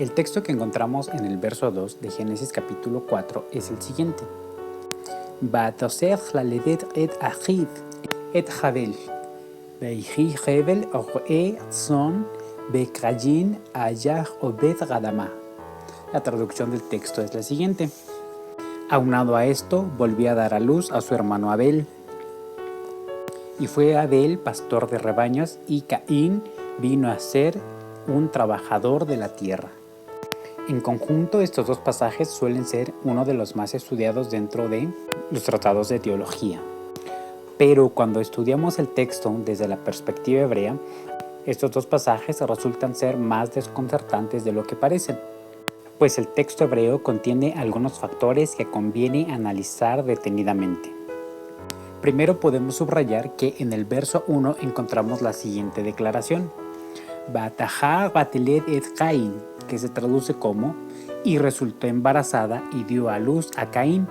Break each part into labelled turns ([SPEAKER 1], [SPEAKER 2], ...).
[SPEAKER 1] El texto que encontramos en el verso 2 de Génesis capítulo 4 es el siguiente. Vatosef laledet et achid et Javel, veihi Hevel roe son bekrayin ayah obed gadama. La traducción del texto es la siguiente. Aunado a esto, volvió a dar a luz a su hermano Abel. Y fue Abel pastor de rebaños y Caín vino a ser un trabajador de la tierra. En conjunto, estos dos pasajes suelen ser uno de los más estudiados dentro de los tratados de teología. Pero cuando estudiamos el texto desde la perspectiva hebrea, estos dos pasajes resultan ser más desconcertantes de lo que parecen, pues el texto hebreo contiene algunos factores que conviene analizar detenidamente. Primero podemos subrayar que en el verso 1 encontramos la siguiente declaración. Batahá batelet et Caín, que se traduce como y resultó embarazada y dio a luz a Caín.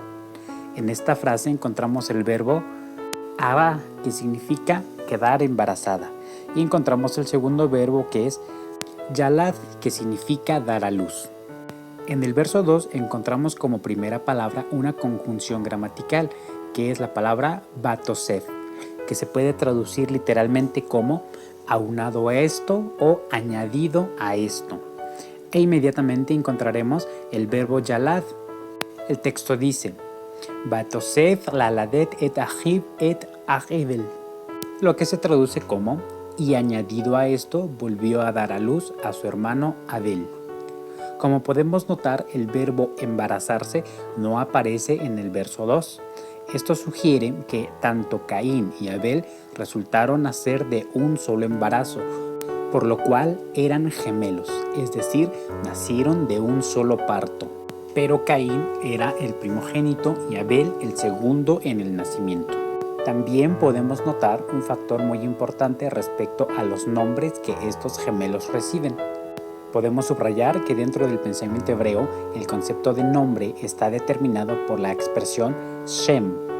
[SPEAKER 1] En esta frase encontramos el verbo abá, que significa quedar embarazada, y encontramos el segundo verbo que es yalad, que significa dar a luz. En el verso 2 encontramos como primera palabra una conjunción gramatical, que es la palabra batosef, que se puede traducir literalmente como aunado a esto o añadido a esto. E inmediatamente encontraremos el verbo yalad. El texto dice, Batosef laladet et achib et achibel, lo que se traduce como y añadido a esto volvió a dar a luz a su hermano Abel. Como podemos notar, el verbo embarazarse no aparece en el verso 2. Esto sugiere que tanto Caín y Abel resultaron nacer de un solo embarazo, por lo cual eran gemelos, es decir, nacieron de un solo parto. Pero Caín era el primogénito y Abel el segundo en el nacimiento. También podemos notar un factor muy importante respecto a los nombres que estos gemelos reciben. Podemos subrayar que dentro del pensamiento hebreo el concepto de nombre está determinado por la expresión Shem.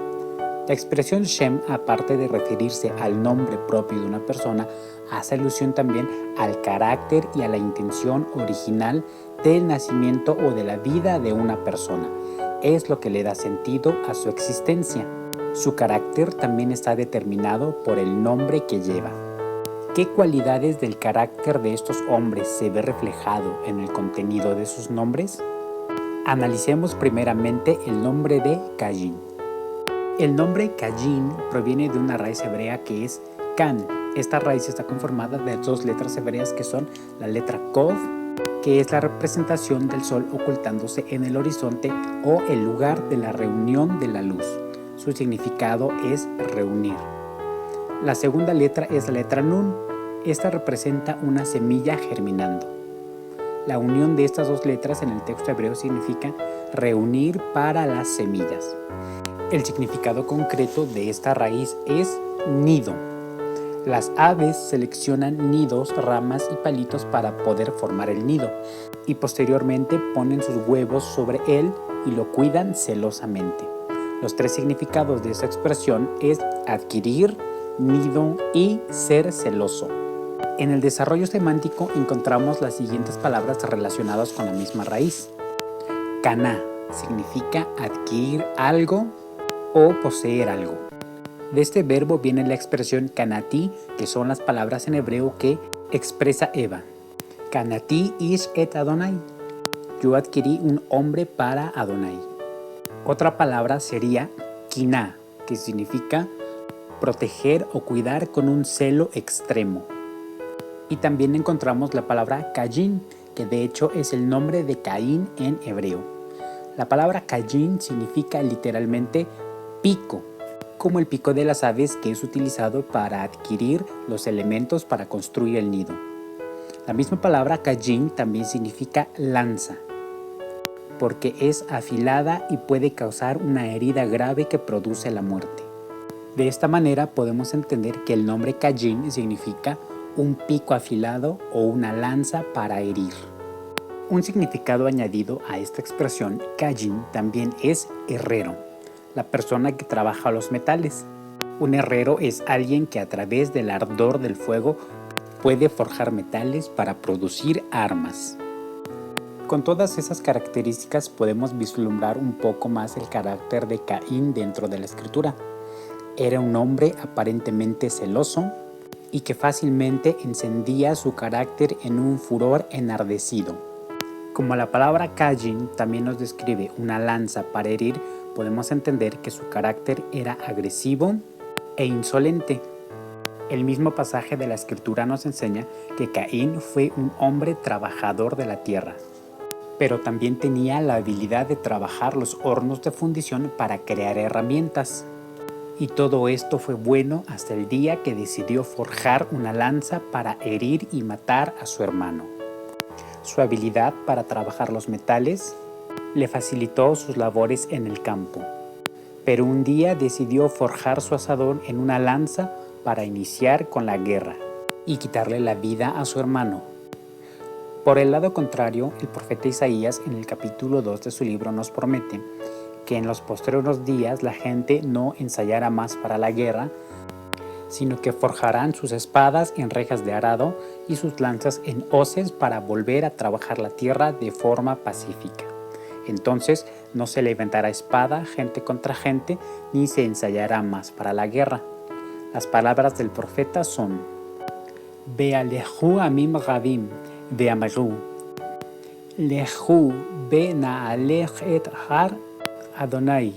[SPEAKER 1] La expresión Shem, aparte de referirse al nombre propio de una persona, hace alusión también al carácter y a la intención original del nacimiento o de la vida de una persona. Es lo que le da sentido a su existencia. Su carácter también está determinado por el nombre que lleva. ¿Qué cualidades del carácter de estos hombres se ve reflejado en el contenido de sus nombres? Analicemos primeramente el nombre de Caín. El nombre Caín proviene de una raíz hebrea que es Can. Esta raíz está conformada de dos letras hebreas que son la letra Kov, que es la representación del sol ocultándose en el horizonte o el lugar de la reunión de la luz. Su significado es reunir. La segunda letra es la letra Nun. Esta representa una semilla germinando. La unión de estas dos letras en el texto hebreo significa reunir para las semillas. El significado concreto de esta raíz es nido. Las aves seleccionan nidos, ramas y palitos para poder formar el nido y posteriormente ponen sus huevos sobre él y lo cuidan celosamente. Los tres significados de esta expresión es adquirir, nido y ser celoso. En el desarrollo semántico encontramos las siguientes palabras relacionadas con la misma raíz. Caná significa adquirir algo o poseer algo. De este verbo viene la expresión kanati, que son las palabras en hebreo que expresa Eva. Kanati ish et Adonai. Yo adquirí un hombre para Adonai. Otra palabra sería kiná, que significa proteger o cuidar con un celo extremo. Y también encontramos la palabra Caín, que de hecho es el nombre de Caín en hebreo. La palabra Caín significa literalmente pico, como el pico de las aves que es utilizado para adquirir los elementos para construir el nido. La misma palabra Caín también significa lanza, porque es afilada y puede causar una herida grave que produce la muerte. De esta manera podemos entender que el nombre Caín significa un pico afilado o una lanza para herir. Un significado añadido a esta expresión Caín también es herrero, la persona que trabaja los metales. Un herrero es alguien que a través del ardor del fuego puede forjar metales para producir armas. con todas esas características podemos vislumbrar un poco más el carácter de Caín dentro de la escritura. Era un hombre aparentemente celoso y que fácilmente encendía su carácter en un furor enardecido. Como la palabra Caín también nos describe una lanza para herir, podemos entender que su carácter era agresivo e insolente. El mismo pasaje de la Escritura nos enseña que Caín fue un hombre trabajador de la tierra, pero también tenía la habilidad de trabajar los hornos de fundición para crear herramientas. Y todo esto fue bueno hasta el día que decidió forjar una lanza para herir y matar a su hermano. Su habilidad para trabajar los metales le facilitó sus labores en el campo, pero un día decidió forjar su asadón en una lanza para iniciar con la guerra y quitarle la vida a su hermano. Por el lado contrario, el profeta Isaías en el capítulo 2 de su libro nos promete que en los posteriores días la gente no ensayará más para la guerra, sino que forjarán sus espadas en rejas de arado y sus lanzas en hoces para volver a trabajar la tierra de forma pacífica. Entonces no se levantará espada gente contra gente, ni se ensayará más para la guerra. Las palabras del profeta son: Ve'alehu amim rabim ve'amru, lehu be'na'alech et har Adonai,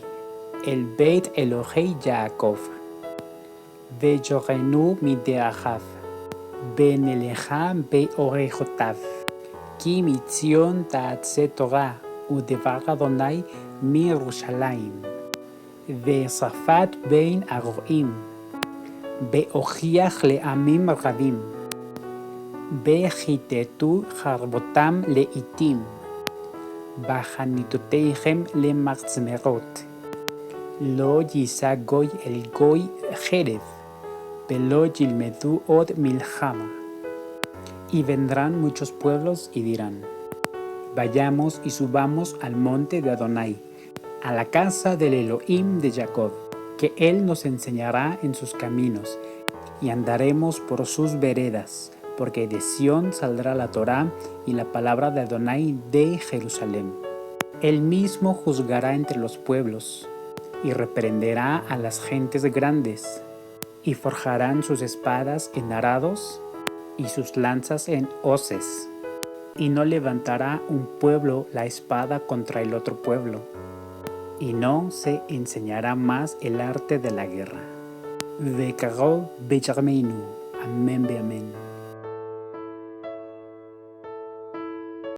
[SPEAKER 1] el Beit Elohei Yaakov, ve'yorenu mideachav, ve'nelecha be'orechotav, ki mitzion ta'atze Torah, u'devar Adonai miYerushalayim, ve'safat bein aroim, be'ochiach le'amim rabim, be'chitetu charbotam le'itim, בחניתותיכם למחצמרות. לא יישא גוי אל גוי חרב, ולא ילמדו עוד מלחמה. Y vendrán muchos pueblos y dirán: vayamos y subamos al monte de Adonai, a la casa del Elohim de Jacob, que él nos enseñará en sus caminos, y andaremos por sus veredas, porque de Sión saldrá la Torá y la palabra de Adonai de Jerusalén. Él mismo juzgará entre los pueblos y reprenderá a las gentes grandes, y forjarán sus espadas en arados y sus lanzas en hoces, y no levantará un pueblo la espada contra el otro pueblo, y no se enseñará más el arte de la guerra. Vekaro b'Yarmeinu. Amén, amén.